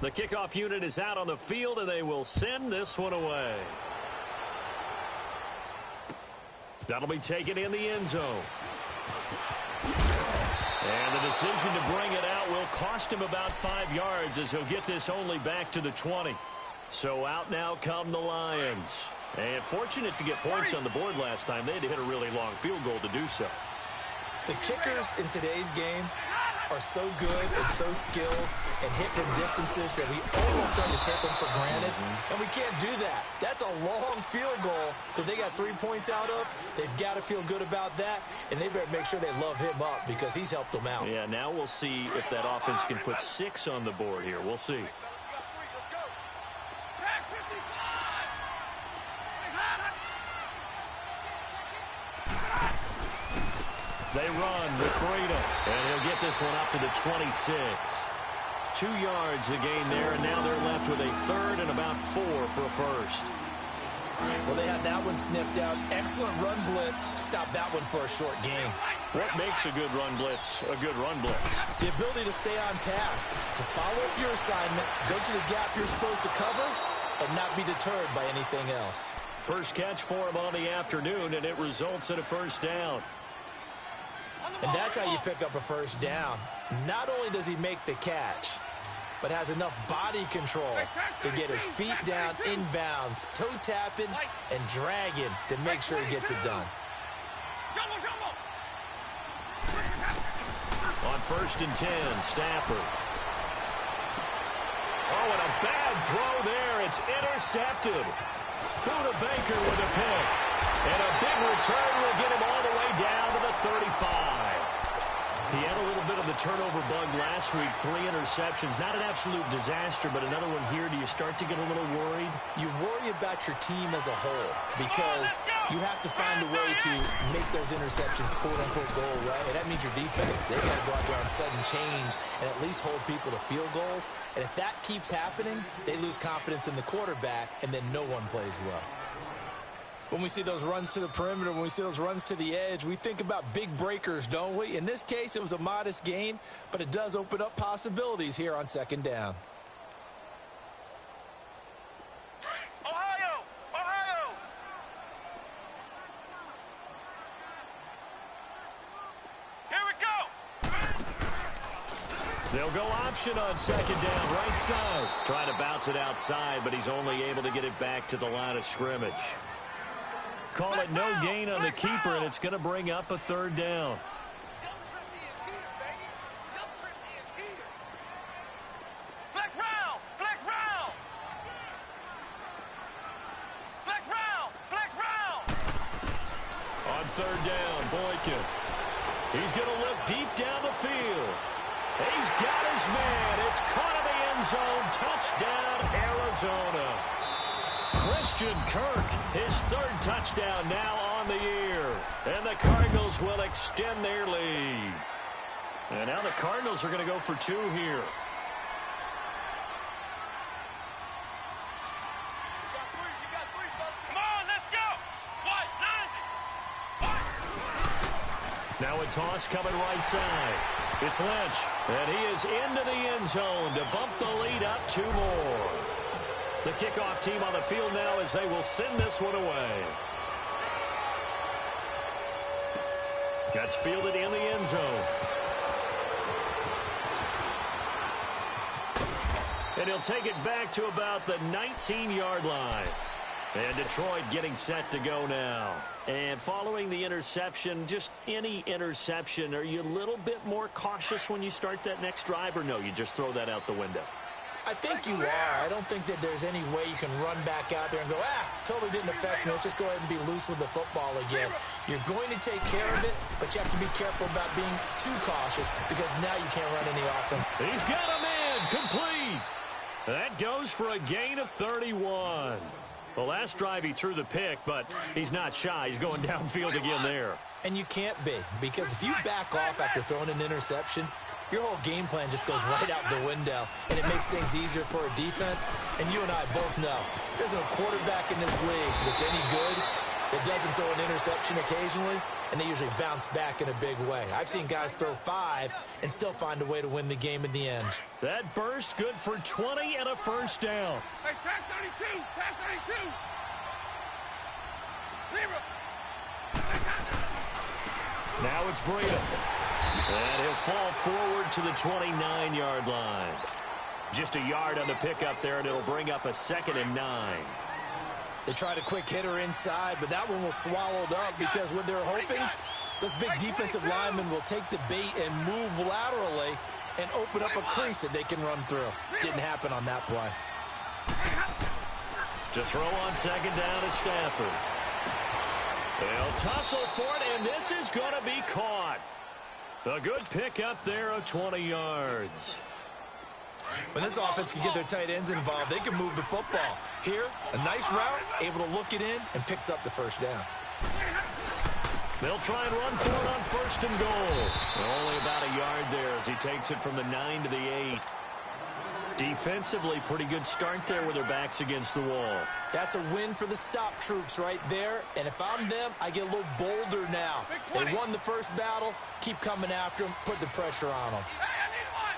The kickoff unit is out on the field, and they will send this one away. That'll be taken in the end zone. And the decision to bring it out will cost him about 5 yards as he'll get this only back to the 20. So out now come the Lions. And fortunate to get points on the board last time. They had to hit a really long field goal to do so. The kickers in today's game are so good and so skilled and hit from distances that we almost start to take them for granted. And we can't do that. That's a long field goal that they got 3 points out of. They've got to feel good about that, and they better make sure they love him up because he's helped them out. Yeah, now we'll see if that offense can put 6 on the board here. We'll see. They run with freedom, and he'll get this one up to the 26. 2 yards to gain there, and now they're left with a third and about 4 for a first. Well, they had that one sniffed out. Excellent run blitz. Stop that one for a short gain. What makes a good run blitz a good run blitz? The ability to stay on task, to follow up your assignment, go to the gap you're supposed to cover, and not be deterred by anything else. First catch for him on the afternoon, and it results in a first down. And that's how you pick up a first down. Not only does he make the catch, but has enough body control to get his feet down inbounds, toe tapping and dragging to make sure he gets it done. On 1st and 10, Stafford. Oh, and a bad throw there. It's intercepted. Buda Baker with a pick. And a big return will get him all the way down to the 35. He had a little bit of the turnover bug last week, 3 interceptions. Not an absolute disaster, but another one here. Do you start to get a little worried? You worry about your team as a whole because you have to find a way to make those interceptions quote-unquote go away. And that means your defense. They've got to go out there on sudden change and at least hold people to field goals. And if that keeps happening, they lose confidence in the quarterback, and then no one plays well. When we see those runs to the perimeter, when we see those runs to the edge, we think about big breakers, don't we? In this case, it was a modest gain, but it does open up possibilities here on 2nd down. Ohio! Ohio! Here we go! They'll go option on 2nd down, right side. Trying to bounce it outside, but he's only able to get it back to the line of scrimmage. Call it no gain on the keeper, and it's going to bring up a 3rd down. Flex round! Flex round! Flex round! Flex round! On 3rd down, Boykin. He's going to look deep down the field. He's got his man. It's caught in the end zone. Touchdown, Arizona. Christian Kirk, his 3rd touchdown now on the year. And the Cardinals will extend their lead. And now the Cardinals are going to go for 2 here. Come on, let's go! Now a toss coming right side. It's Lynch, and he is into the end zone to bump the lead up 2 more. The kickoff team on the field now as they will send this one away. That's fielded in the end zone. And he'll take it back to about the 19-yard line. And Detroit getting set to go now. And following the interception, just any interception, are you a little bit more cautious when you start that next drive, or no, you just throw that out the window? I think you are. I don't think that there's any way you can run back out there and go, totally didn't affect me. Let's just go ahead and be loose with the football again. You're going to take care of it, but you have to be careful about being too cautious because now you can't run any offense. He's got a man complete. That goes for a gain of 31. The last drive he threw the pick, but he's not shy. He's going downfield again there. And you can't be, because if you back off after throwing an interception, your whole game plan just goes right out the window, and it makes things easier for a defense. And you and I both know there's no quarterback in this league that's any good that doesn't throw an interception occasionally, and they usually bounce back in a big way. I've seen guys throw 5 and still find a way to win the game in the end. That burst good for 20 and a first down. Hey, tag 32, tag 32. Zero. Now it's Breida. And he'll fall forward to the 29-yard line. Just a yard on the pickup there, and it'll bring up a 2nd and 9. They tried a quick hitter inside, but that one was swallowed up because what they're hoping, those big defensive linemen will take the bait and move laterally and open up a crease that they can run through. Didn't happen on that play. To throw on 2nd down is Stafford. They'll tussle for it, and this is going to be caught. A good pick up there of 20 yards. When this offense can get their tight ends involved, they can move the football. Here, a nice route, able to look it in, and picks up the first down. They'll try and run for it on 1st and goal. Only about a yard there as he takes it from the 9 to the 8. Defensively, pretty good start there with their backs against the wall. That's a win for the stop troops right there. And if I'm them, I get a little bolder now. They won the first battle. Keep coming after them. Put the pressure on them. Hey, I need one.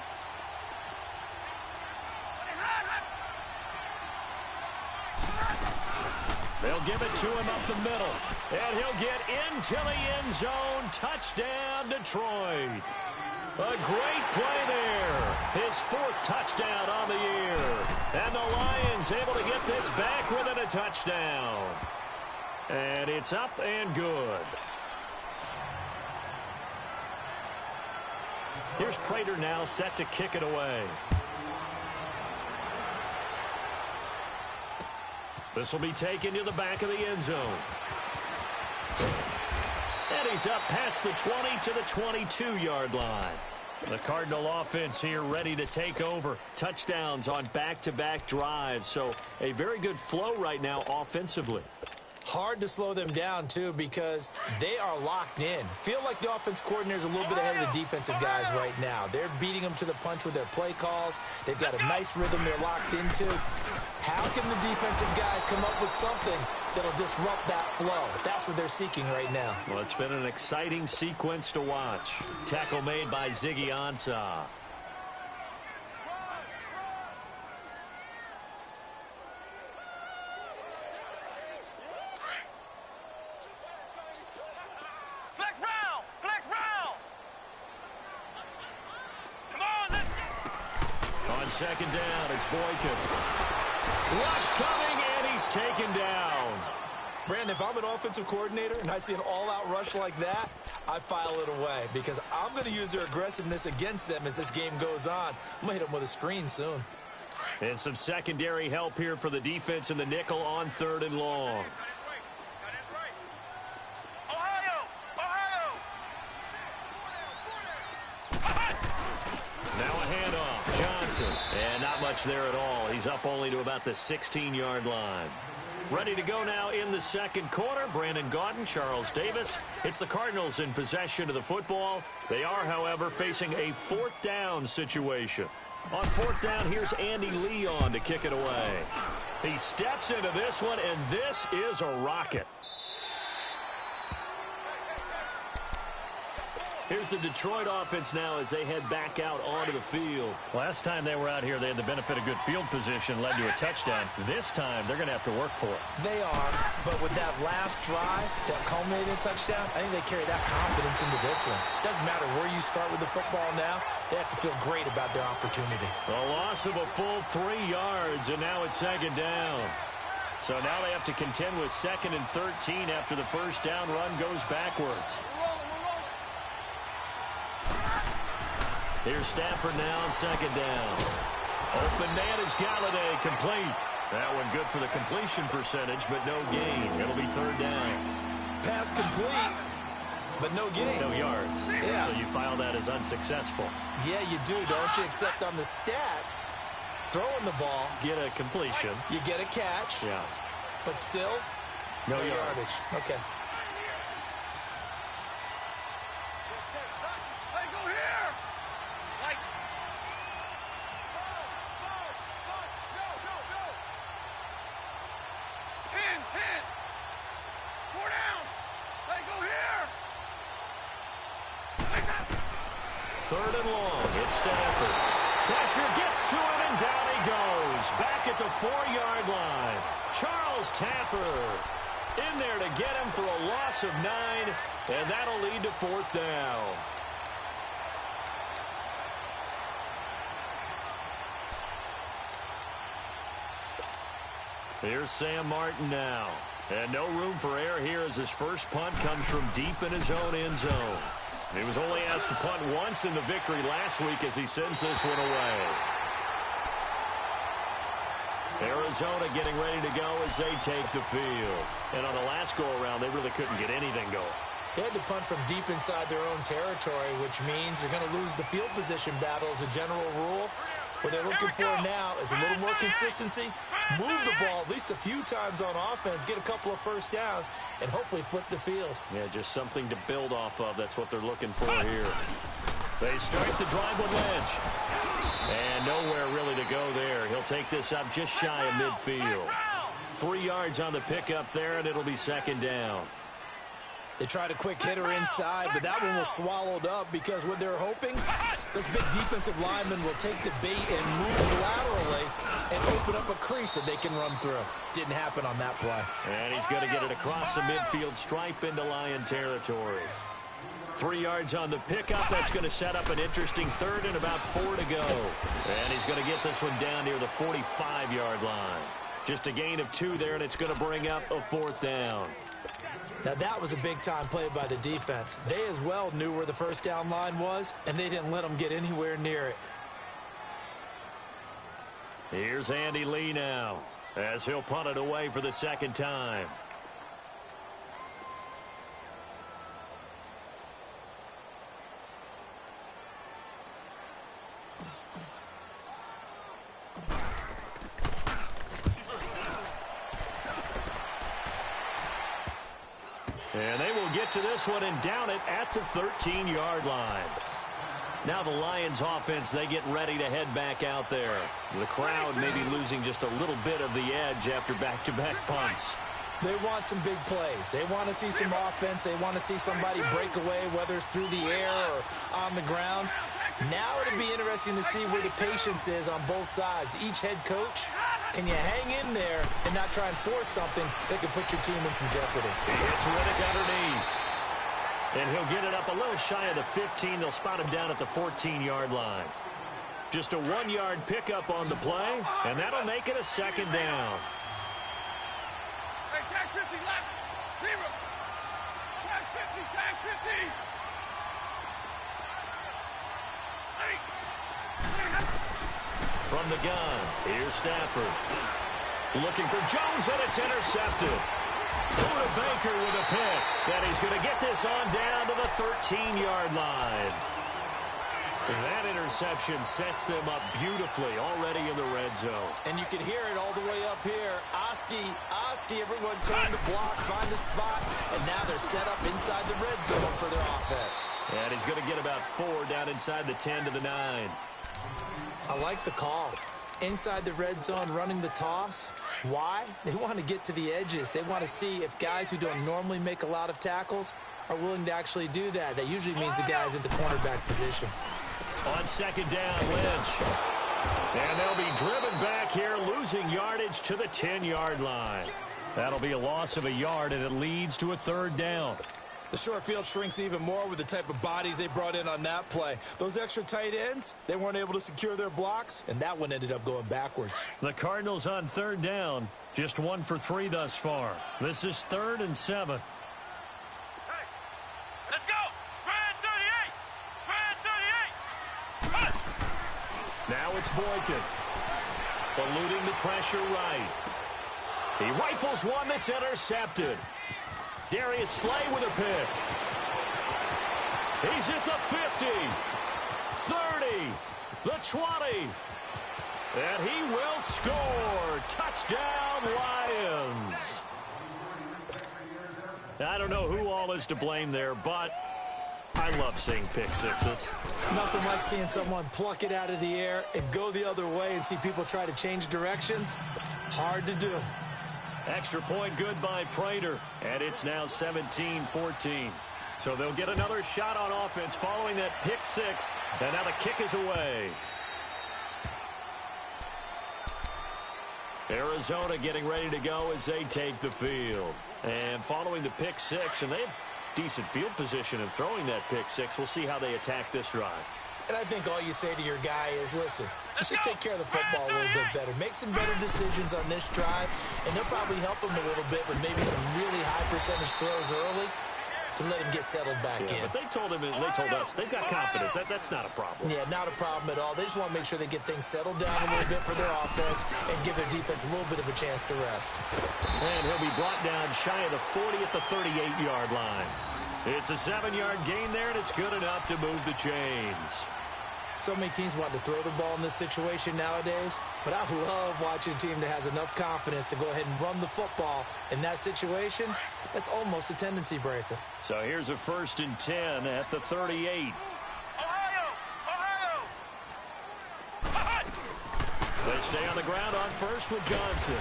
They'll give it to him up the middle. And he'll get into the end zone. Touchdown, Detroit. A great play there. His 4th touchdown on the year. And the Lions able to get this back within a touchdown. And it's up and good. Here's Prater now set to kick it away. This will be taken to the back of the end zone. And he's up past the 20 to the 22-yard line. The Cardinal offense here ready to take over. Touchdowns on back-to-back drives. So a very good flow right now offensively. Hard to slow them down, too, because they are locked in. Feel like the offense coordinator's a little bit ahead of the defensive guys right now. They're beating them to the punch with their play calls. They've got a nice rhythm they're locked into. How can the defensive guys come up with something that'll disrupt that flow? That's what they're seeking right now. Well, it's been an exciting sequence to watch. Tackle made by Ziggy Ansah. Flex round, flex round. Come on, let's go. On 2nd down, it's Boykin. Rush coming, and he's taken down. Brandon, if I'm an offensive coordinator and I see an all-out rush like that, I file it away because I'm going to use their aggressiveness against them as this game goes on. I'm going to hit them with a screen soon. And some secondary help here for the defense in the nickel on 3rd and long. Ohio, Ohio. Now a handoff. Johnson. And not much there at all. He's up only to about the 16-yard line. Ready to go now in the 2nd quarter. Brandon Gaudin, Charles Davis. It's the Cardinals in possession of the football. They are, however, facing a 4th down situation. On 4th down, here's Andy Lee on to kick it away. He steps into this one, and this is a rocket. Here's the Detroit offense now as they head back out onto the field. Last time they were out here, they had the benefit of good field position, led to a touchdown. This time, they're going to have to work for it. They are, but with that last drive that culminated in a touchdown, I think they carry that confidence into this one. Doesn't matter where you start with the football now, they have to feel great about their opportunity. The loss of a full 3 yards, and now it's 2nd down. So now they have to contend with 2nd and 13 after the first down run goes backwards. Here's Stafford now on 2nd down. Open man is Galladay, complete. That one good for the completion percentage, but no gain. It'll be 3rd down. Pass complete, but no gain. No yards. Yeah. So you file that as unsuccessful. Yeah, you do, don't you? Except on the stats, throwing the ball, Get a completion. you get a catch, Yeah. but still, No yardage. yards. Okay. Hey, go here. Like. Go. 10, 10. 40. third and long. It's Stafford. Pressure gets to him, and down he goes. Back at the 4-yard line. Charles Tapper in there to get him for a loss of 9, and that'll lead to fourth down. Here's Sam Martin now. And no room for error here as his first punt comes from deep in his own end zone. He was only asked to punt once in the victory last week as he sends this one away. Arizona getting ready to go as they take the field. And on the last go-around, they really couldn't get anything going. They had to punt from deep inside their own territory, which means they're going to lose the field position battle as a general rule. What they're looking for now is a little more consistency, move the ball at least a few times on offense, get a couple of first downs, and hopefully flip the field. Yeah, just something to build off of. That's what they're looking for here. They start the drive with Lynch. And nowhere really to go there. He'll take this up just shy of midfield. 3 yards on the pickup there, and it'll be second down. They tried a quick hitter inside, but that one was swallowed up because what they're hoping, this big defensive lineman will take the bait and move laterally and open up a crease that they can run through. Didn't happen on that play. And he's going to get it across the midfield stripe into Lion territory. 3 yards on the pickup. That's going to set up an interesting third and about 4 to go. And he's going to get this one down near the 45-yard line. Just a gain of 2 there, and it's going to bring up a fourth down. Now, that was a big-time play by the defense. They as well knew where the first down line was, and they didn't let them get anywhere near it. Here's Andy Lee now, as he'll punt it away for the second time. And they will get to this one and down it at the 13-yard line. Now the Lions offense, they get ready to head back out there. The crowd may be losing just a little bit of the edge after back-to-back punts. They want some big plays. They want to see some offense. They want to see somebody break away, whether it's through the air or on the ground. Now it'll be interesting to see where the patience is on both sides. Each head coach, can you hang in there and not try and force something that could put your team in some jeopardy? He hits Riddick underneath. And he'll get it up a little shy of the 15. They'll spot him down at the 14-yard line. Just a 1-yard pickup on the play, and that'll make it a second down. Hey, tag 50 left. Zero. Tag 50, tag 50. From the gun, here's Stafford. Looking for Jones, and it's intercepted. Buda Baker with a pick. And he's going to get this on down to the 13-yard line. And that interception sets them up beautifully already in the red zone. And you can hear it all the way up here. Oski, everyone turn to block, find a spot, and now they're set up inside the red zone for their offense. And he's going to get about 4 down inside the 10 to the 9. I like the call. Inside the red zone, running the toss. Why? They want to get to the edges. They want to see if guys who don't normally make a lot of tackles are willing to actually do that. That usually means the guy's at the cornerback position. On second down, Lynch. And they'll be driven back here, losing yardage to the 10-yard line. That'll be a loss of a yard, and it leads to a third down. The short field shrinks even more with the type of bodies they brought in on that play. Those extra tight ends, they weren't able to secure their blocks, and that one ended up going backwards. The Cardinals on third down, just 1 for 3 thus far. This is 3rd and 7. Hey, let's go. Brand 38. Brand 38. Now it's Boykin. Eluding the pressure right. He rifles one that's intercepted. Darius Slay with a pick. He's at the 50, 30, the 20, and he will score. Touchdown, Lions. I don't know who all is to blame there, but I love seeing pick sixes. Nothing like seeing someone pluck it out of the air and go the other way and see people try to change directions. Hard to do. Extra point good by Prater, and it's now 17-14. So they'll get another shot on offense following that pick six. And now the kick is away. Arizona getting ready to go as they take the field. And following the pick six, and they have decent field position in throwing that pick six. We'll see how they attack this drive. And I think all you say to your guy is, listen, let's just take care of the football a little bit better. Make some better decisions on this drive, and they'll probably help him a little bit with maybe some really high percentage throws early to let him get settled back in. But they told us they've got confidence. That's not a problem. Yeah, not a problem at all. They just want to make sure they get things settled down a little bit for their offense and give their defense a little bit of a chance to rest. And he'll be brought down shy of the 40 at the 38-yard line. It's a 7-yard gain there, and it's good enough to move the chains. So many teams want to throw the ball in this situation nowadays, but I love watching a team that has enough confidence to go ahead and run the football in that situation. That's almost a tendency breaker. So here's a 1st and 10 at the 38. They stay on the ground on first with Johnson.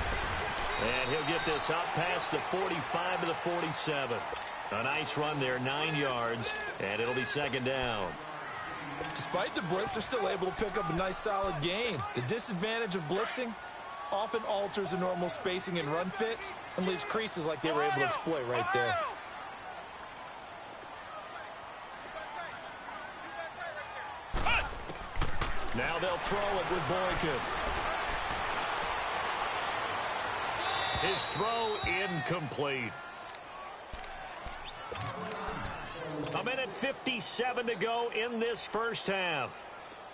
And he'll get this out past the 45 to the 47. A nice run there, 9 yards, and it'll be 2nd down. Despite the blitz, they're still able to pick up a nice, solid gain. The disadvantage of blitzing often alters the normal spacing and run fits and leaves creases like they were able to exploit right there. Now they'll throw it with Boykin. His throw incomplete. A minute 57 to go in this first half.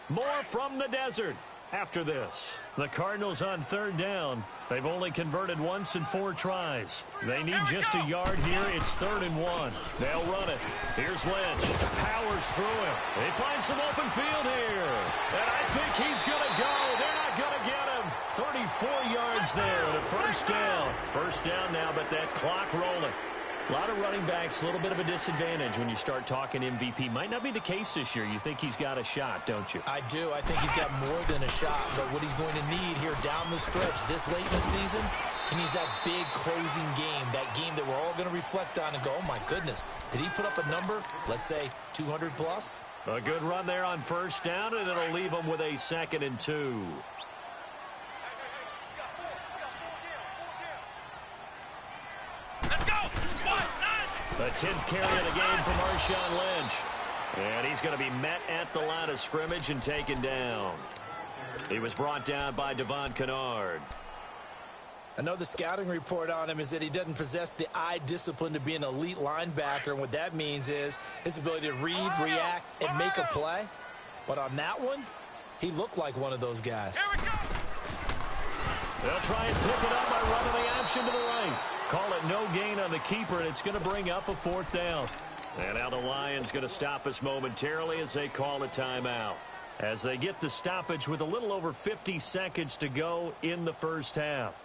More from the desert after this. The Cardinals on 3rd down. They've only converted once in 4 tries. They need just a yard here. It's 3rd and 1. They'll run it. Here's Lynch. Powers through him. They find some open field here. And I think he's going to go. They're not going to get him. 34 yards there and a 1st down. 1st down now, but that clock rolling. A lot of running backs, a little bit of a disadvantage when you start talking MVP. Might not be the case this year. You think he's got a shot, don't you? I do. I think he's got more than a shot. But what he's going to need here down the stretch this late in the season, he needs that big closing game, that game that we're all going to reflect on and go, oh, my goodness, did he put up a number, let's say 200 plus? A good run there on 1st down, and it'll leave him with a 2nd and 2. The 10th carry of the game for Marshawn Lynch. And he's going to be met at the line of scrimmage and taken down. He was brought down by Devon Kennard. I know the scouting report on him is that he doesn't possess the eye discipline to be an elite linebacker. And what that means is his ability to read, react, and make a play. But on that one, he looked like one of those guys. They'll try and pick it up by running the option to the right. Call it no gain on the keeper, and it's going to bring up a 4th down. And now the Lions going to stop us momentarily as they call a timeout. As they get the stoppage with a little over 50 seconds to go in the first half.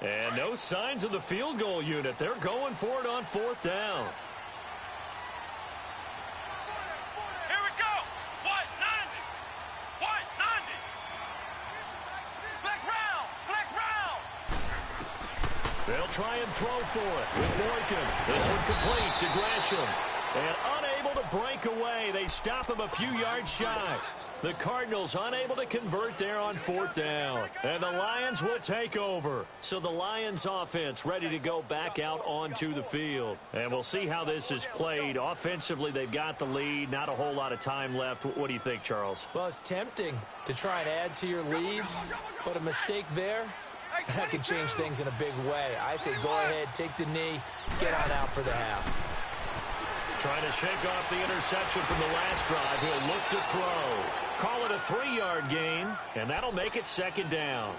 And no signs of the field goal unit. They're going for it on 4th down. They'll try and throw for it with Boykin. This one complete to Gresham. And unable to break away. They stop him a few yards shy. The Cardinals unable to convert there on 4th down. And the Lions will take over. So the Lions offense ready to go back out onto the field. And we'll see how this is played. Offensively, they've got the lead. Not a whole lot of time left. What do you think, Charles? Well, it's tempting to try and add to your lead. But a mistake there, that could change things in a big way. I say go ahead, take the knee, get on out for the half. Trying to shake off the interception from the last drive. He'll look to throw. Call it a 3-yard gain, and that'll make it 2nd down.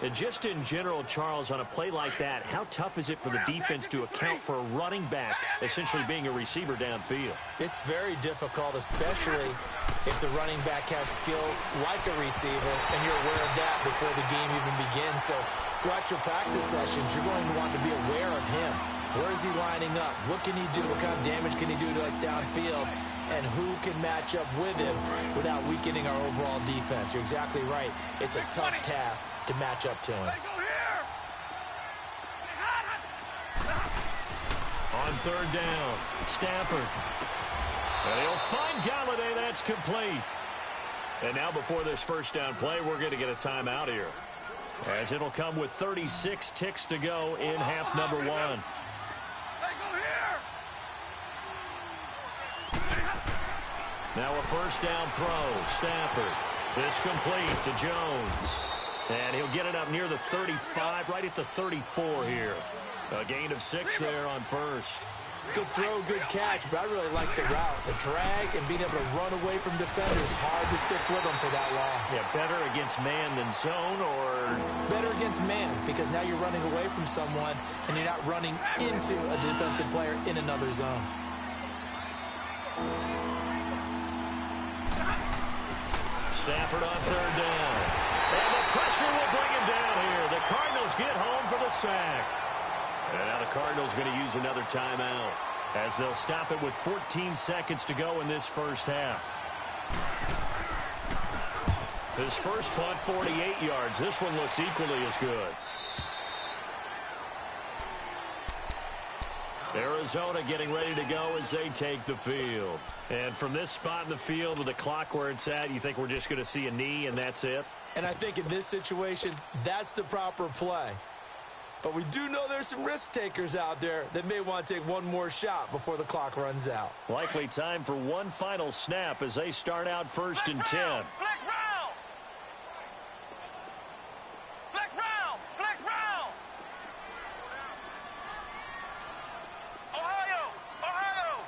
And just in general, Charles, on a play like that, how tough is it for the defense to account for a running back essentially being a receiver downfield? It's very difficult, especially if the running back has skills like a receiver, and you're aware of that before the game even begins. So throughout your practice sessions, you're going to want to be aware of him. Where is he lining up? What can he do? What kind of damage can he do to us downfield? And who can match up with him without weakening our overall defense? You're exactly right. It's a tough task to match up to him. third down. Stafford. And he'll find Galladay. That's complete. And now before this first down play, we're going to get a timeout here, as it'll come with 36 ticks to go in half number one. Now a first down throw. Stafford. This complete to Jones. And he'll get it up near the 35, right at the 34 here. A gain of 6 there on first. Good throw, good catch, but I really like the route. The drag and being able to run away from defenders. Hard to stick with them for that long. Yeah, better against man than zone, or? Better against man, because now you're running away from someone and you're not running into a defensive player in another zone. Stafford on third down. And the pressure will bring him down here. The Cardinals get home for the sack. And now the Cardinals going to use another timeout, as they'll stop it with 14 seconds to go in this first half. His first punt, 48 yards. This one looks equally as good. Arizona getting ready to go as they take the field. And from this spot in the field with the clock where it's at, you think we're just going to see a knee and that's it? And I think in this situation, that's the proper play. But we do know there's some risk takers out there that may want to take one more shot before the clock runs out. Likely time for one final snap as they start out first and 10. Flex round! Flex round! Flex round! Ohio! Ohio!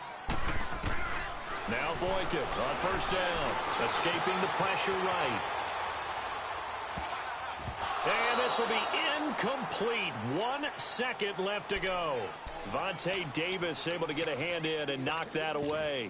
Now Boykin on first down, escaping the pressure right. And this will be incomplete. 1 second left to go. Vontae Davis able to get a hand in and knock that away.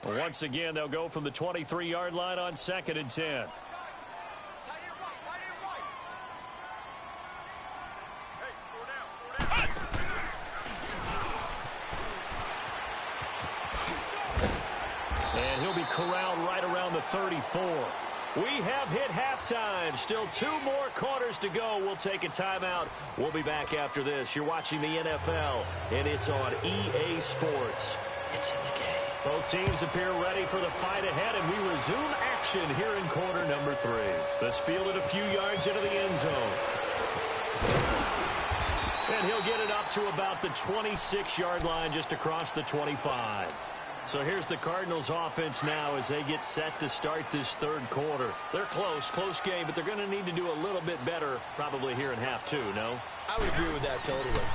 Once again, they'll go from the 23-yard line on second and 10. And he'll be corralled right around the 34. We have hit halftime. Still 2 more quarters to go. We'll take a timeout. We'll be back after this. You're watching the NFL, and it's on EA Sports. It's in the game. Both teams appear ready for the fight ahead, and we resume action here in quarter number 3. This fielded a few yards into the end zone. And he'll get it up to about the 26-yard line, just across the 25. So here's the Cardinals offense now as they get set to start this third quarter. They're close game, but they're going to need to do a little bit better probably here in half 2, no? I would agree with that totally.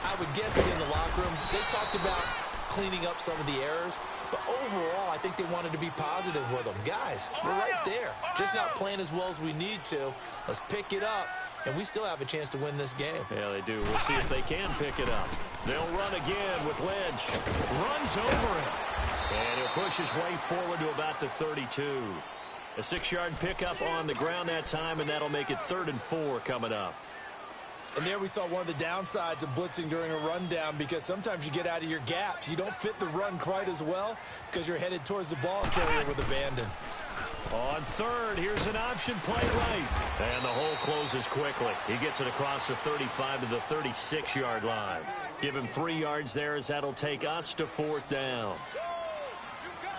I would guess that in the locker room, they talked about cleaning up some of the errors, but overall, I think they wanted to be positive with them. Guys, we're right there. Just not playing as well as we need to. Let's pick it up, and we still have a chance to win this game. Yeah, they do. We'll see if they can pick it up. They'll run again with Lynch. Runs over him. And he'll push his way forward to about the 32. A 6-yard pickup on the ground that time, and that'll make it 3rd and 4 coming up. And there we saw one of the downsides of blitzing during a rundown, because sometimes you get out of your gaps. You don't fit the run quite as well because you're headed towards the ball carrier with abandon. On 3rd, here's an option play right. And the hole closes quickly. He gets it across the 35 to the 36-yard line. Give him 3 yards there as that'll take us to 4th down.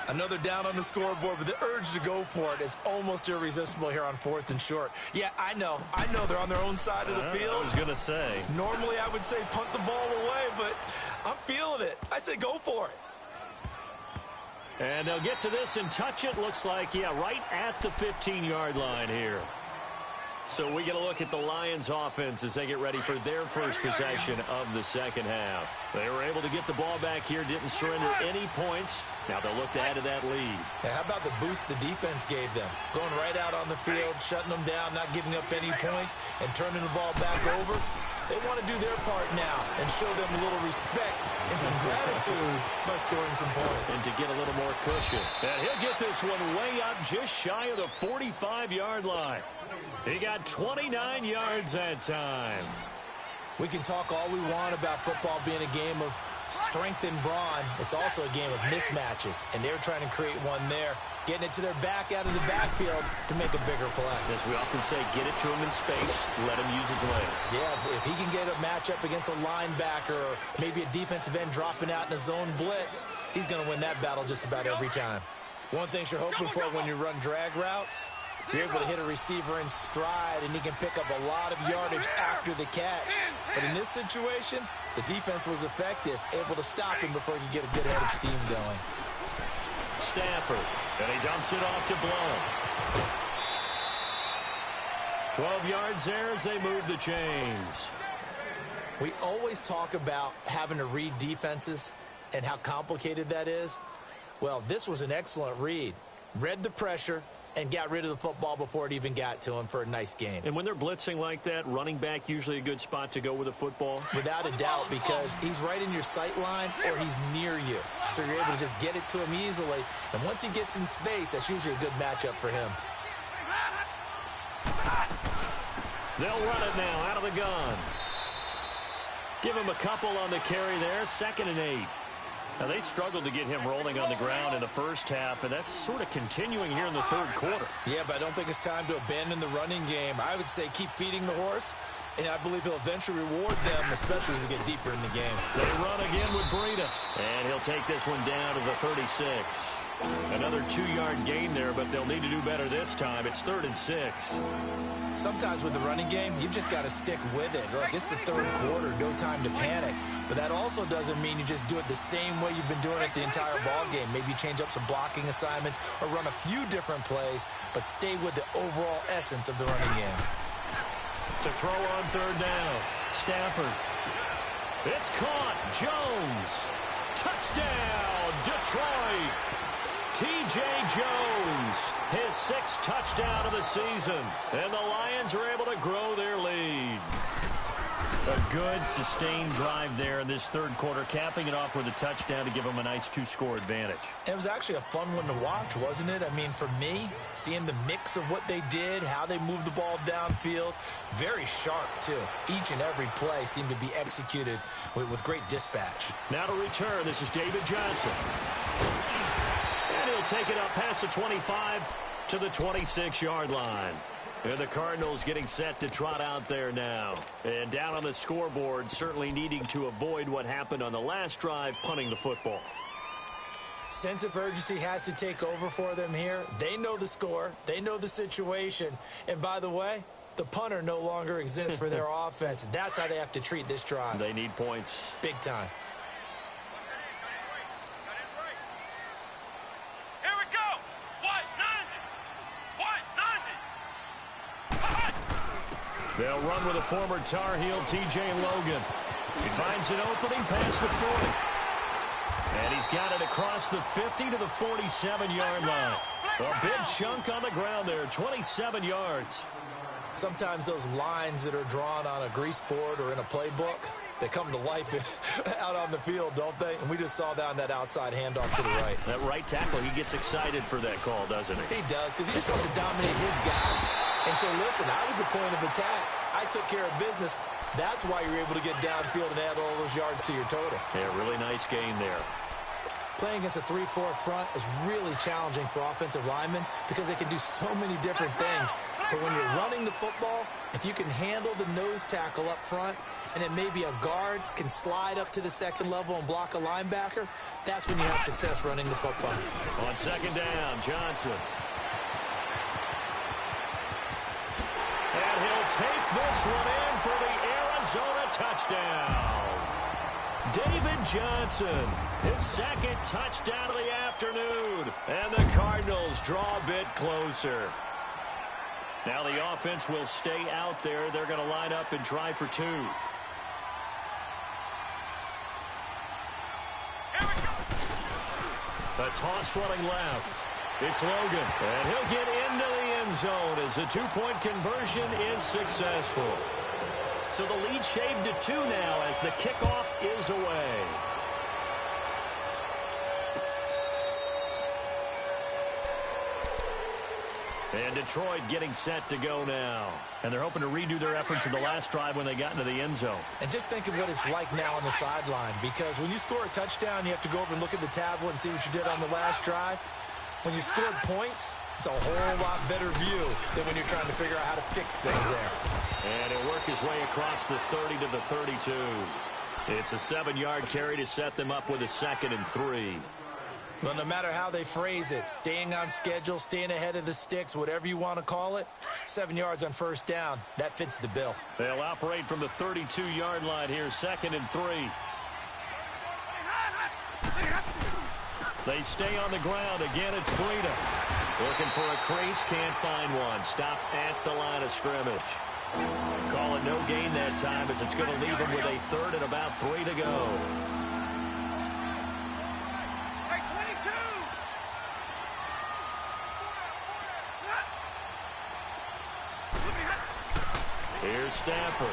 Another down on the scoreboard, but the urge to go for it is almost irresistible here on 4th and short. Yeah, I know they're on their own side of the field. I was going to say. Normally I would say punt the ball away, but I'm feeling it. I say go for it. And they'll get to this and touch it. Looks like, yeah, right at the 15-yard line here. So we get a look at the Lions offense as they get ready for their first possession of the second half. They were able to get the ball back here, didn't surrender any points. Now they'll look to add to that lead. Yeah, how about the boost the defense gave them? Going right out on the field, shutting them down, not giving up any points, and turning the ball back over. They want to do their part now and show them a little respect and some gratitude by scoring some points. And to get a little more cushion. And he'll get this one way up just shy of the 45-yard line. He got 29 yards that time. We can talk all we want about football being a game of strength and brawn. It's also a game of mismatches, and they're trying to create one there, getting it to their back out of the backfield to make a bigger play. As we often say, get it to him in space, let him use his leg. Yeah, if he can get a matchup against a linebacker or maybe a defensive end dropping out in a zone blitz, he's going to win that battle just about every time. One thing you're hoping for when you run drag routes, you're able to hit a receiver in stride, and he can pick up a lot of yardage after the catch. But in this situation, the defense was effective, able to stop him before he could get a good head of steam going. Stafford, and he dumps it off to Blount. 12 yards there as they move the chains. We always talk about having to read defenses and how complicated that is. Well, this was an excellent read. Read the pressure and got rid of the football before it even got to him for a nice game. And when they're blitzing like that, running back usually a good spot to go with the football? Without a doubt, because he's right in your sight line or he's near you. So you're able to just get it to him easily. And once he gets in space, that's usually a good matchup for him. They'll run it now out of the gun. Give him a couple on the carry there, 2nd and 8. Now, they struggled to get him rolling on the ground in the first half, and that's sort of continuing here in the third quarter. Yeah, but I don't think it's time to abandon the running game. I would say keep feeding the horse, and I believe he'll eventually reward them, especially as we get deeper in the game. They run again with Breida, and he'll take this one down to the 36. Another 2-yard gain there, but they'll need to do better this time. It's 3rd and 6. Sometimes with the running game, you've just got to stick with it. Look, it's the third quarter, no time to panic. But that also doesn't mean you just do it the same way you've been doing it the entire ball game. Maybe change up some blocking assignments or run a few different plays, but stay with the overall essence of the running game. To throw on 3rd down, Stafford. It's caught. Jones. Touchdown, Detroit. T.J. Jones, his 6th touchdown of the season. And the Lions are able to grow their lead. A good, sustained drive there in this third quarter, capping it off with a touchdown to give them a nice 2-score advantage. It was actually a fun one to watch, wasn't it? I mean, for me, seeing the mix of what they did, how they moved the ball downfield, very sharp, too. Each and every play seemed to be executed with great dispatch. Now to return, this is David Johnson. And he'll take it up past the 25 to the 26-yard line. And the Cardinals getting set to trot out there now. And down on the scoreboard, certainly needing to avoid what happened on the last drive, punting the football. Sense of urgency has to take over for them here. They know the score. They know the situation. And by the way, the punter no longer exists for their offense. That's how they have to treat this drive. They need points. Big time. They'll run with a former Tar Heel, T.J. Logan. He finds an opening past the 40. And he's got it across the 50 to the 47-yard line. A big chunk on the ground there, 27 yards. Sometimes those lines that are drawn on a grease board or in a playbook, they come to life out on the field, don't they? And we just saw that on that outside handoff to the right. That right tackle, he gets excited for that call, doesn't he? He does, because he just wants to dominate his guy and say, listen, I was the point of attack. I took care of business. That's why you're able to get downfield and add all those yards to your total. Yeah, really nice gain there. Playing against a 3-4 front is really challenging for offensive linemen because they can do so many different things. But when you're running the football, if you can handle the nose tackle up front, and then maybe a guard can slide up to the second level and block a linebacker, that's when you have success running the football. On 2nd down, Johnson. And he'll take this one in for the Arizona touchdown. David Johnson, his 2nd touchdown of the afternoon. And the Cardinals draw a bit closer. Now the offense will stay out there. They're going to line up and try for two. A toss running left. It's Logan, and he'll get into the end zone as the two-point conversion is successful. So the lead shaved to 2 now as the kickoff is away. And Detroit getting set to go now. And they're hoping to redo their efforts in the last drive when they got into the end zone. And just think of what it's like now on the sideline, because when you score a touchdown, you have to go over and look at the tablet and see what you did on the last drive. When you scored points, it's a whole lot better view than when you're trying to figure out how to fix things there. And he'll work his way across the 30 to the 32. It's a 7-yard carry to set them up with a 2nd and 3. Well, no matter how they phrase it, staying on schedule, staying ahead of the sticks, whatever you want to call it, 7 yards on first down, that fits the bill. They'll operate from the 32-yard line here, 2nd and 3. They stay on the ground. Again, it's Breida. Looking for a crease, can't find one. Stopped at the line of scrimmage. Call it no gain that time as it's going to leave him with a 3rd and about 3 to go. Here's Stafford.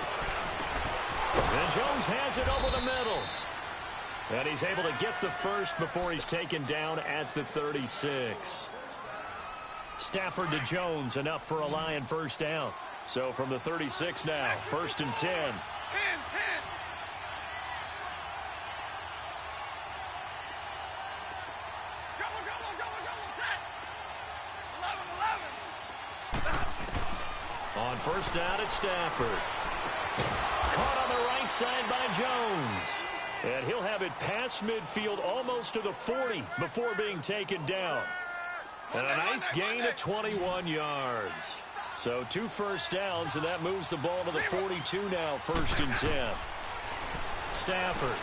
And Jones has it over the middle. And he's able to get the first before he's taken down at the 36. Stafford to Jones, enough for a Lion first down. So from the 36 now, 1st and 10. 10. On first down, it's Stafford. Caught on the right side by Jones. And he'll have it past midfield almost to the 40 before being taken down. And a nice gain of 21 yards. So 2 first downs, and that moves the ball to the 42 now, 1st and 10. Stafford.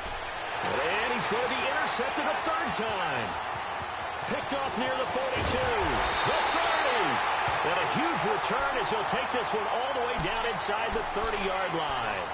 And he's going to be intercepted a 3rd time. Picked off near the 42. The 30. And a huge return as he'll take this one all the way down inside the 30-yard line.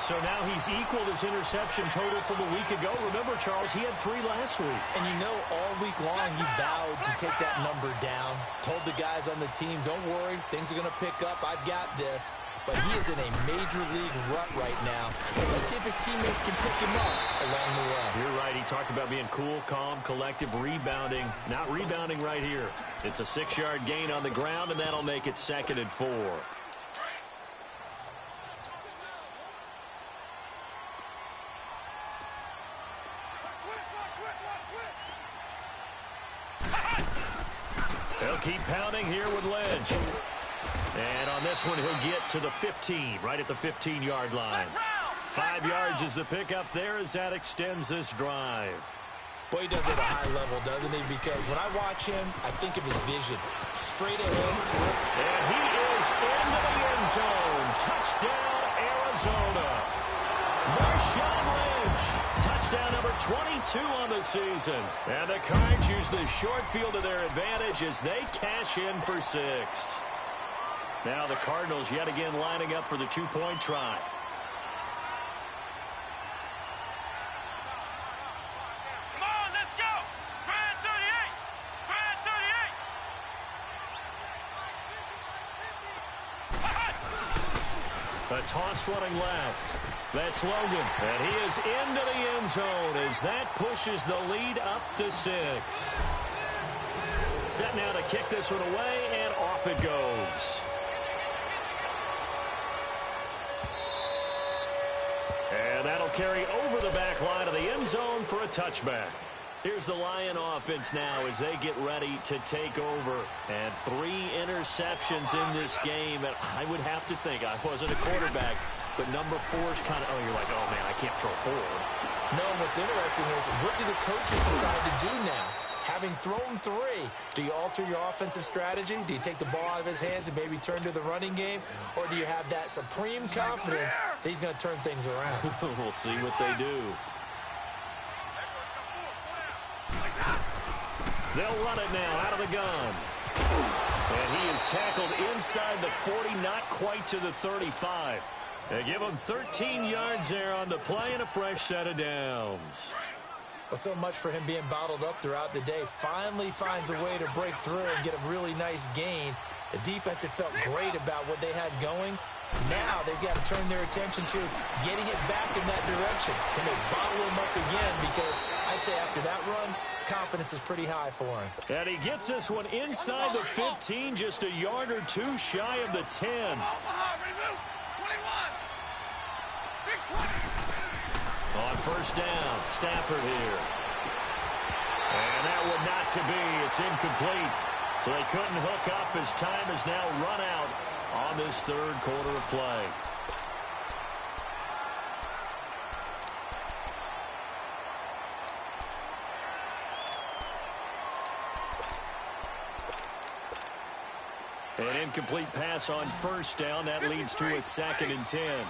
So now he's equaled his interception total from a week ago. Remember, Charles, he had 3 last week. And you know, all week long he vowed to take that number down. Told the guys on the team, don't worry, things are going to pick up. I've got this. But he is in a major league rut right now. Let's see if his teammates can pick him up along the way. You're right. He talked about being cool, calm, collective, rebounding. Not rebounding right here. It's a 6-yard gain on the ground, and that'll make it 2nd and 4. They'll keep pounding here with Lynch. And on this one, he'll get to the 15, right at the 15-yard line. 5 yards is the pickup there as that extends this drive. Boy, he does it at a high level, doesn't he? Because when I watch him, I think of his vision. Straight ahead. And he is into the end zone. Touchdown, Arizona. Marshawn Lynch. Touchdown number 22 on the season. And the Cards use the short field to their advantage as they cash in for 6. Now the Cardinals yet again lining up for the 2-point try. Come on, let's go. Try at 38. Try at 38. A toss running left. That's Logan. And he is into the end zone as that pushes the lead up to 6. Set now to kick this one away, and off it goes. And that'll carry over the back line of the end zone for a touchback. Here's the Lion offense now as they get ready to take over. And 3 interceptions in this game. And I would have to think, I wasn't a quarterback, but number 4's kind of, you're like, oh, man, I can't throw forward. No, what's interesting is, what do the coaches decide to do now? Having thrown 3, do you alter your offensive strategy? Do you take the ball out of his hands and maybe turn to the running game? Or do you have that supreme confidence that he's going to turn things around? We'll see what they do. They'll run it now out of the gun. And he is tackled inside the 40, not quite to the 35. They give him 13 yards there on the play and a fresh set of downs. Well, so much for him being bottled up throughout the day. Finally finds a way to break through and get a really nice gain. The defense had felt great about what they had going. Now they've got to turn their attention to getting it back in that direction. Can they bottle him up again? Because I'd say after that run, confidence is pretty high for him. And he gets this one inside the 15, just a yard or two shy of the 10. On first down, Stafford here. And that would not to be. It's incomplete. So they couldn't hook up as time is now run out on this third quarter of play. An incomplete pass on first down. That leads to a 2nd and 10.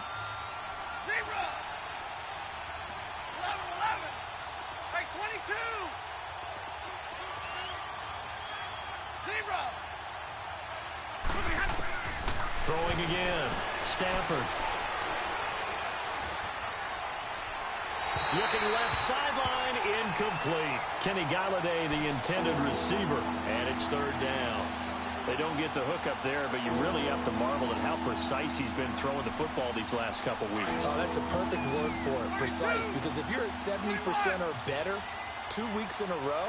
Throwing again. Stafford. Looking left sideline, incomplete. Kenny Galladay, the intended receiver, and it's third down. They don't get the hook up there, but you really have to marvel at how precise he's been throwing the football these last couple weeks. Oh, that's a perfect word for it, precise, because if you're at 70% or better 2 weeks in a row,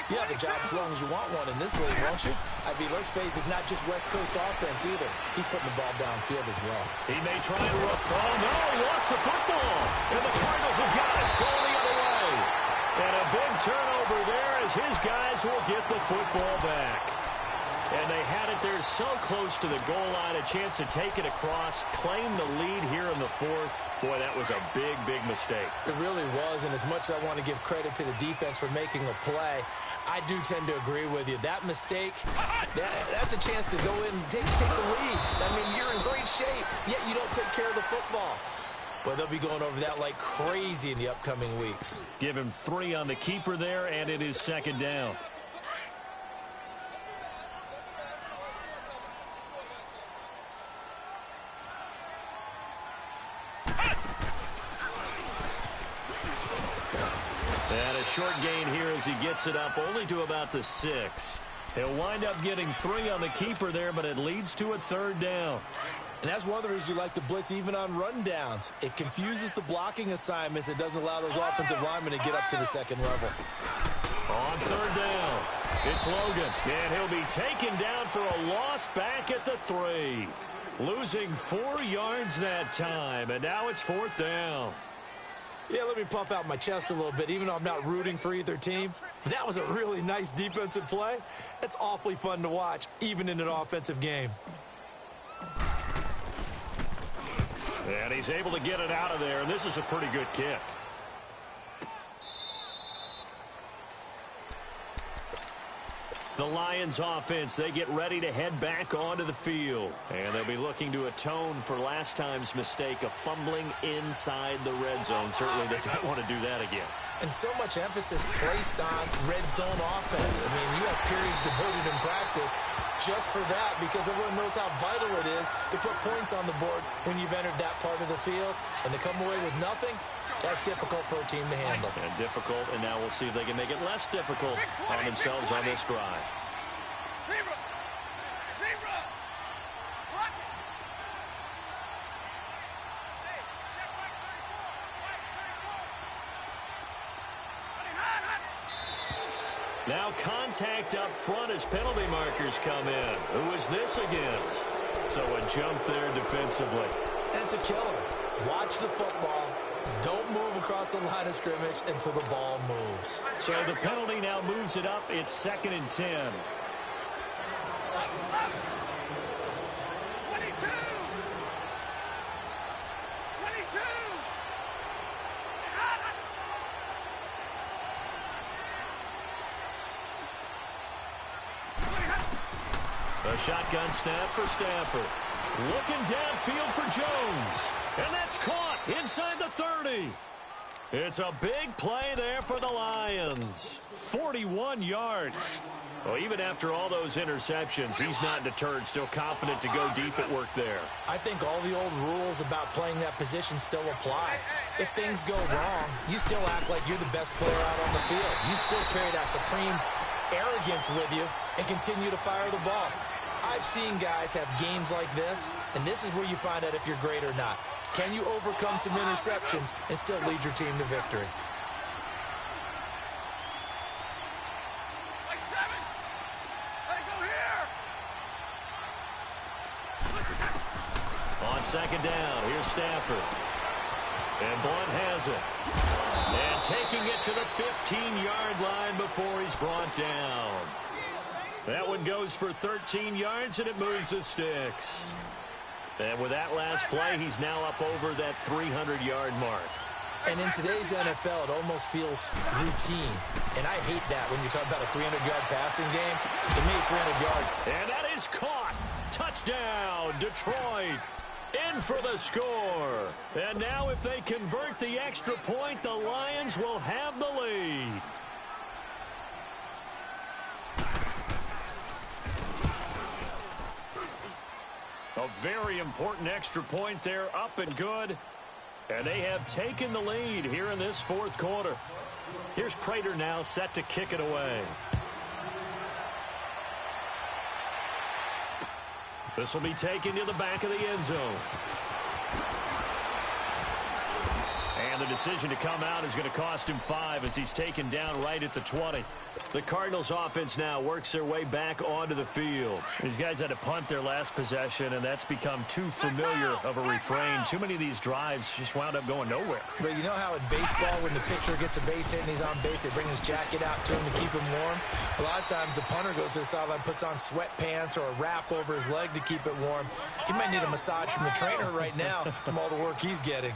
you have a job as long as you want one in this league, won't you? I mean, let's face it, it's not just West Coast offense either. He's putting the ball downfield as well. He may try and run. Oh, no, he lost the football. And the Cardinals have got it going the other way. And a big turnover there as his guys will get the football back. And they had it there so close to the goal line, a chance to take it across, claim the lead here in the fourth. Boy, that was a big, big mistake. It really was, and as much as I want to give credit to the defense for making a play, I do tend to agree with you. That mistake, that's a chance to go in and take the lead. I mean, you're in great shape, yet you don't take care of the football. But they'll be going over that like crazy in the upcoming weeks. Give him 3 on the keeper there, and it is 2nd down. And a short gain here as he gets it up only to about the 6. He'll wind up getting 3 on the keeper there, but it leads to a third down. And that's one of the reasons you like to blitz even on rundowns. It confuses the blocking assignments. It doesn't allow those offensive linemen to get up to the second level. On third down, it's Logan. And he'll be taken down for a loss back at the 3. Losing 4 yards that time, and now it's 4th down. Yeah, let me pump out my chest a little bit, even though I'm not rooting for either team. That was a really nice defensive play. It's awfully fun to watch, even in an offensive game. And he's able to get it out of there, and this is a pretty good kick. The Lions offense, they get ready to head back onto the field. And they'll be looking to atone for last time's mistake of fumbling inside the red zone. Certainly they don't want to do that again. And so much emphasis placed on red zone offense. I mean, you have periods devoted in practice just for that because everyone knows how vital it is to put points on the board when you've entered that part of the field. And to come away with nothing, that's difficult for a team to handle. And difficult, and now we'll see if they can make it less difficult on themselves on this drive. Now contact up front as penalty markers come in. Who is this against? So a jump there defensively. And it's a killer. Watch the football. Don't move across the line of scrimmage until the ball moves. So the penalty now moves it up. It's 2nd and 10. A shotgun snap for Stafford. Looking downfield for Jones. And that's caught inside the 30. It's a big play there for the Lions. 41 yards. Well, even after all those interceptions, he's not deterred, still confident to go deep at work there. I think all the old rules about playing that position still apply. If things go wrong, you still act like you're the best player out on the field. You still carry that supreme arrogance with you and continue to fire the ball. I've seen guys have games like this, and this is where you find out if you're great or not. Can you overcome some interceptions and still lead your team to victory? On second down, here's Stafford. And Blunt has it. And taking it to the 15-yard line before he's brought down. That one goes for 13 yards, and it moves the sticks. And with that last play, he's now up over that 300-yard mark. And in today's NFL, it almost feels routine. And I hate that when you talk about a 300-yard passing game. To me, 300 yards. And that is caught. Touchdown, Detroit. In for the score. And now if they convert the extra point, the Lions will have the lead. A very important extra point there, up and good. And they have taken the lead here in this fourth quarter. Here's Prater now set to kick it away. This will be taken to the back of the end zone. And the decision to come out is going to cost him 5 as he's taken down right at the 20. The Cardinals offense now works their way back onto the field. These guys had to punt their last possession, and that's become too familiar of a refrain. Too many of these drives just wound up going nowhere. But you know how in baseball, when the pitcher gets a base hit and he's on base, they bring his jacket out to him to keep him warm? A lot of times the punter goes to the sideline, puts on sweatpants or a wrap over his leg to keep it warm. He might need a massage from the trainer right now from all the work he's getting.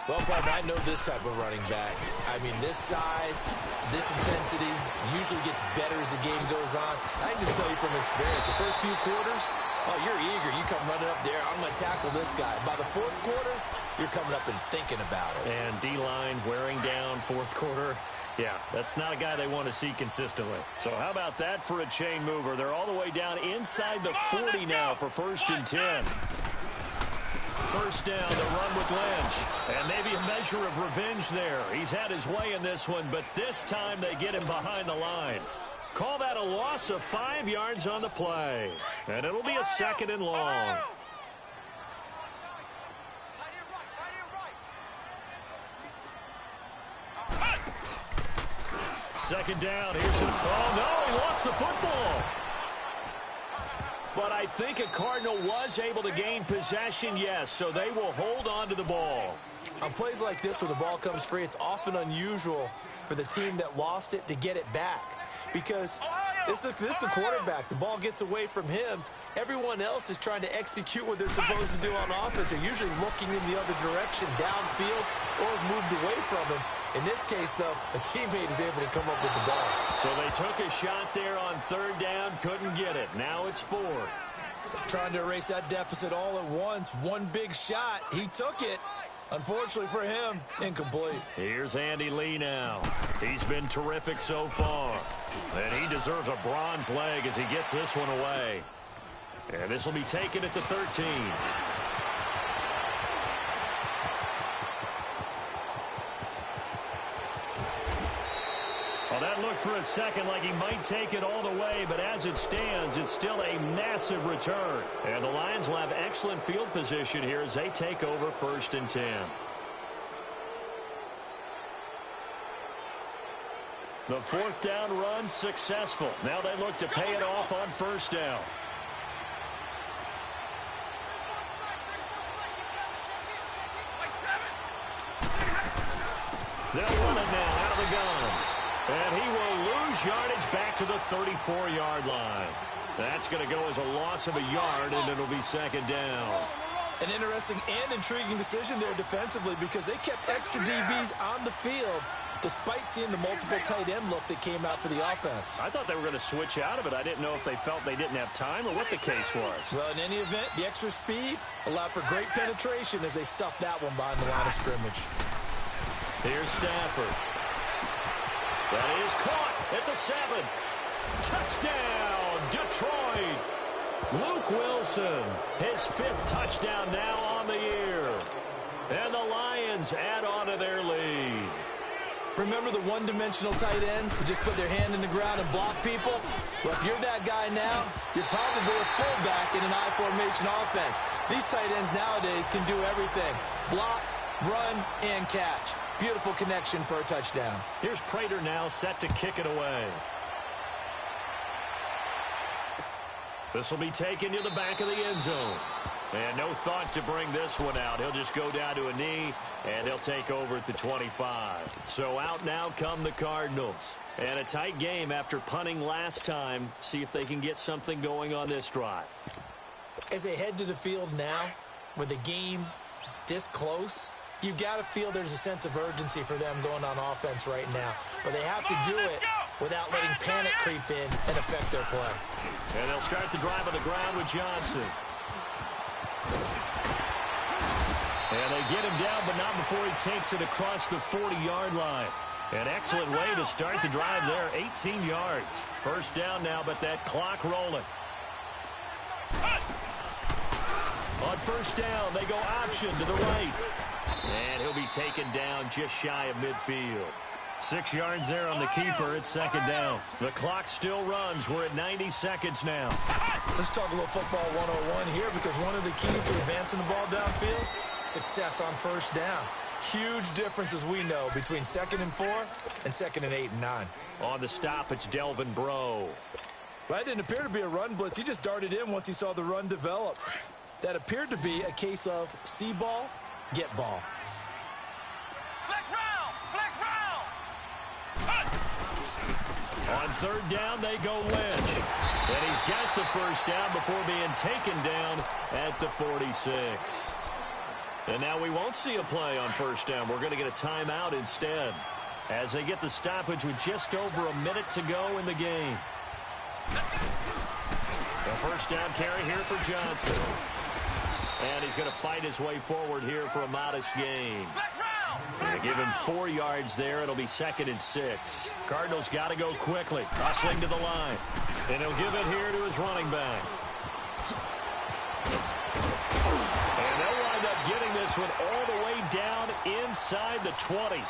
Well, Bob, I know this type of running back. I mean, this size, this intensity usually gets better as the game goes on. I can just tell you from experience, the first few quarters, oh, you're eager. You come running up there, I'm going to tackle this guy. By the fourth quarter, you're coming up and thinking about it. And D-line wearing down fourth quarter. Yeah, that's not a guy they want to see consistently. So how about that for a chain mover? They're all the way down inside the 40 now for 1st and 10. First down, the run with Lynch. And maybe a measure of revenge there. He's had his way in this one, but this time they get him behind the line. Call that a loss of 5 yards on the play. And it'll be a 2nd and long. Second down. Here's it. Oh, no, he lost the football. But I think a Cardinal was able to gain possession, yes, so they will hold on to the ball. On plays like this where the ball comes free, it's often unusual for the team that lost it to get it back. Because this is a quarterback. The ball gets away from him. Everyone else is trying to execute what they're supposed to do on offense. They're usually looking in the other direction, downfield, or moved away from him. In this case, though, a teammate is able to come up with the ball. So they took a shot there on 3rd down, couldn't get it. Now it's 4. Trying to erase that deficit all at once. One big shot. He took it. Unfortunately for him, incomplete. Here's Andy Lee now. He's been terrific so far. And he deserves a bronze leg as he gets this one away. And this will be taken at the 13. Well, that looked for a second like he might take it all the way, but as it stands, it's still a massive return. And the Lions will have excellent field position here as they take over 1st and 10. The 4th down run successful. Now they look to pay it off on 1st down. They'll run it now out of the gun. And he will lose yardage back to the 34-yard line. That's going to go as a loss of a yard, and it'll be 2nd down. An interesting and intriguing decision there defensively because they kept extra DBs on the field despite seeing the multiple tight end look that came out for the offense. I thought they were going to switch out of it. I didn't know if they felt they didn't have time or what the case was. Well, in any event, the extra speed allowed for great penetration as they stuffed that one behind the line of scrimmage. Here's Stafford. That is caught at the 7. Touchdown, Detroit. Luke Wilson, his 5th touchdown now on the year. And the Lions add on to their lead. Remember the one-dimensional tight ends who just put their hand in the ground and block people? Well, if you're that guy now, you're probably a fullback in an I-formation offense. These tight ends nowadays can do everything. Block, run, and catch. Beautiful connection for a touchdown. Here's Prater now set to kick it away. This will be taken to the back of the end zone. And no thought to bring this one out. He'll just go down to a knee, and he'll take over at the 25. So out now come the Cardinals. And a tight game after punting last time. See if they can get something going on this drive. As they head to the field now, with the game this close, you've got to feel there's a sense of urgency for them going on offense right now. But they have to do it without letting panic creep in and affect their play. And they'll start the drive on the ground with Johnson. And they get him down, but not before he takes it across the 40-yard line. An excellent way to start the drive there, 18 yards. First down now, but that clock rolling. On first down, they go option to the right. And he'll be taken down just shy of midfield. 6 yards there on the keeper. It's second down. The clock still runs. We're at 90 seconds now. Let's talk a little football 101 here, because one of the keys to advancing the ball downfield, success on first down. Huge difference, as we know, between 2nd and 4 and 2nd and 8 and 9. On the stop, it's Delvin Breaux. Well, that didn't appear to be a run blitz. He just darted in once he saw the run develop. That appeared to be a case of see ball, get ball. On third down, they go Lynch. And he's got the first down before being taken down at the 46. And now we won't see a play on first down. We're going to get a timeout instead, as they get the stoppage with just over a minute to go in the game. The first down carry here for Johnson. And he's going to fight his way forward here for a modest gain. They give him 4 yards there. It'll be 2nd and 6. Cardinals got to go quickly. Hustling to the line. And he'll give it here to his running back. And they'll wind up getting this one all the way down inside the 20.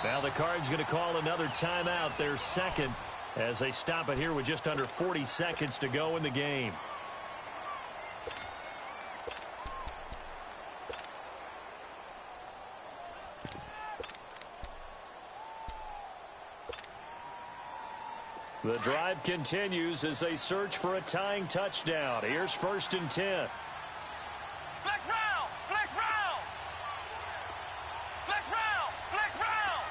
Now the Cards going to call another timeout, their second, as they stop it here with just under 40 seconds to go in the game. The drive continues as they search for a tying touchdown. Here's 1st and 10. Flex round! Flex round! Flex round! Flex round!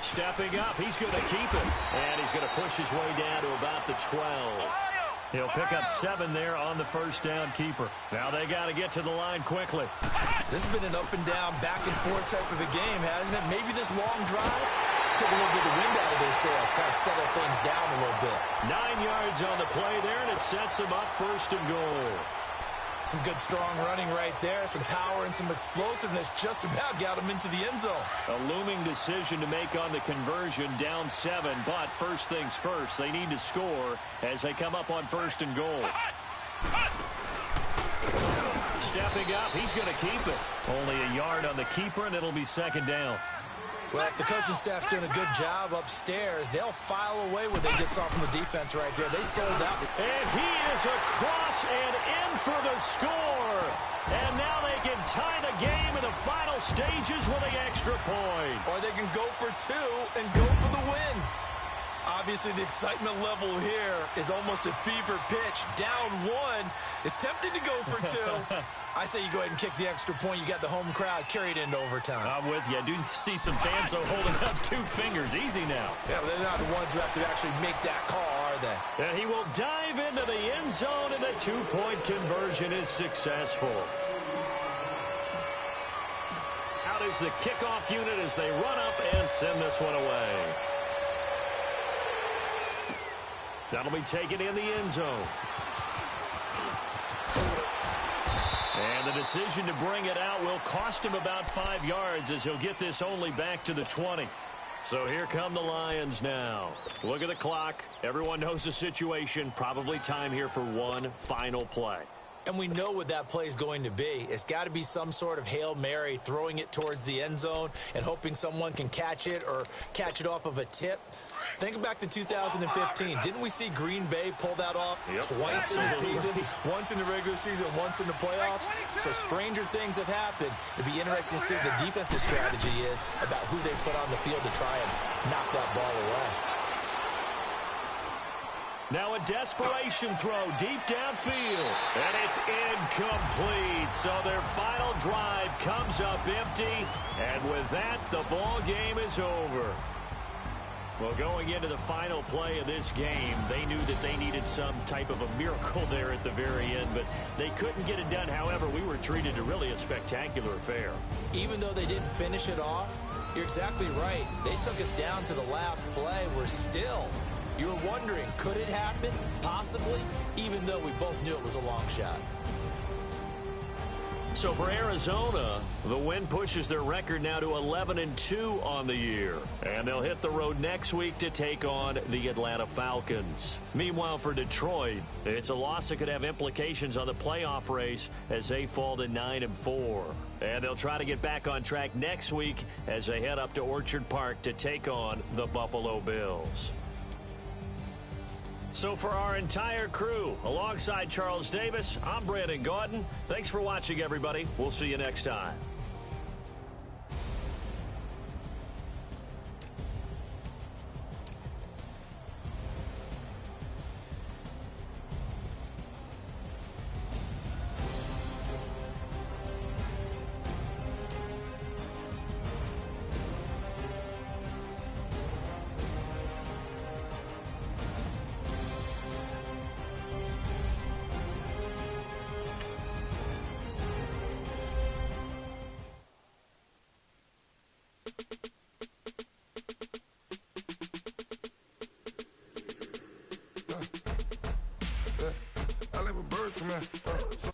Stepping up, he's going to keep it. And he's going to push his way down to about the 12. He'll pick up 7 there on the first down keeper. Now they got to get to the line quickly. This has been an up and down, back and forth type of a game, hasn't it? Maybe this long drive took a little bit of the wind out of their sails, kind of settle things down a little bit. 9 yards on the play there, and it sets them up 1st and goal. Some good, strong running right there. Some power and some explosiveness just about got him into the end zone. A looming decision to make on the conversion, down 7. But first things first, they need to score as they come up on 1st and goal. Stepping up, he's going to keep it. Only a yard on the keeper, and it'll be 2nd down. Well, if the coaching staff's doing a good job upstairs, they'll file away what they just saw from the defense right there. They sold out. And he is across and in for the score. And now they can tie the game in the final stages with the extra point. Or they can go for 2 and go for the win. Obviously, the excitement level here is almost a fever pitch. Down 1. It's tempting to go for 2. I say you go ahead and kick the extra point. You got the home crowd carried into overtime. I'm with you. I do see some fans holding up 2 fingers. Easy now. Yeah, but they're not the ones who have to actually make that call, are they? And he will dive into the end zone, and the 2-point conversion is successful. Out is the kickoff unit as they run up and send this one away. That'll be taken in the end zone. And the decision to bring it out will cost him about 5 yards as he'll get this only back to the 20. So here come the Lions now. Look at the clock. Everyone knows the situation. Probably time here for one final play. And we know what that play is going to be. It's got to be some sort of Hail Mary, throwing it towards the end zone and hoping someone can catch it or catch it off of a tip. Think back to 2015. Didn't we see Green Bay pull that off twice in the season? Once in the regular season, once in the playoffs. So stranger things have happened. It'd be interesting to see what the defensive strategy is about who they put on the field to try and knock that ball away. Now a desperation throw deep downfield, and it's incomplete. So their final drive comes up empty, and with that, the ball game is over. Well, going into the final play of this game, they knew that they needed some type of a miracle there at the very end, but they couldn't get it done. However, we were treated to really a spectacular affair. Even though they didn't finish it off, you're exactly right. They took us down to the last play. We're still... You were wondering, could it happen? Possibly, even though we both knew it was a long shot. So for Arizona, the win pushes their record now to 11-2 on the year. And they'll hit the road next week to take on the Atlanta Falcons. Meanwhile, for Detroit, it's a loss that could have implications on the playoff race as they fall to 9-4. And they'll try to get back on track next week as they head up to Orchard Park to take on the Buffalo Bills. So for our entire crew, alongside Charles Davis, I'm Brandon Gaudin. Thanks for watching, everybody. We'll see you next time. I like when birds come out. So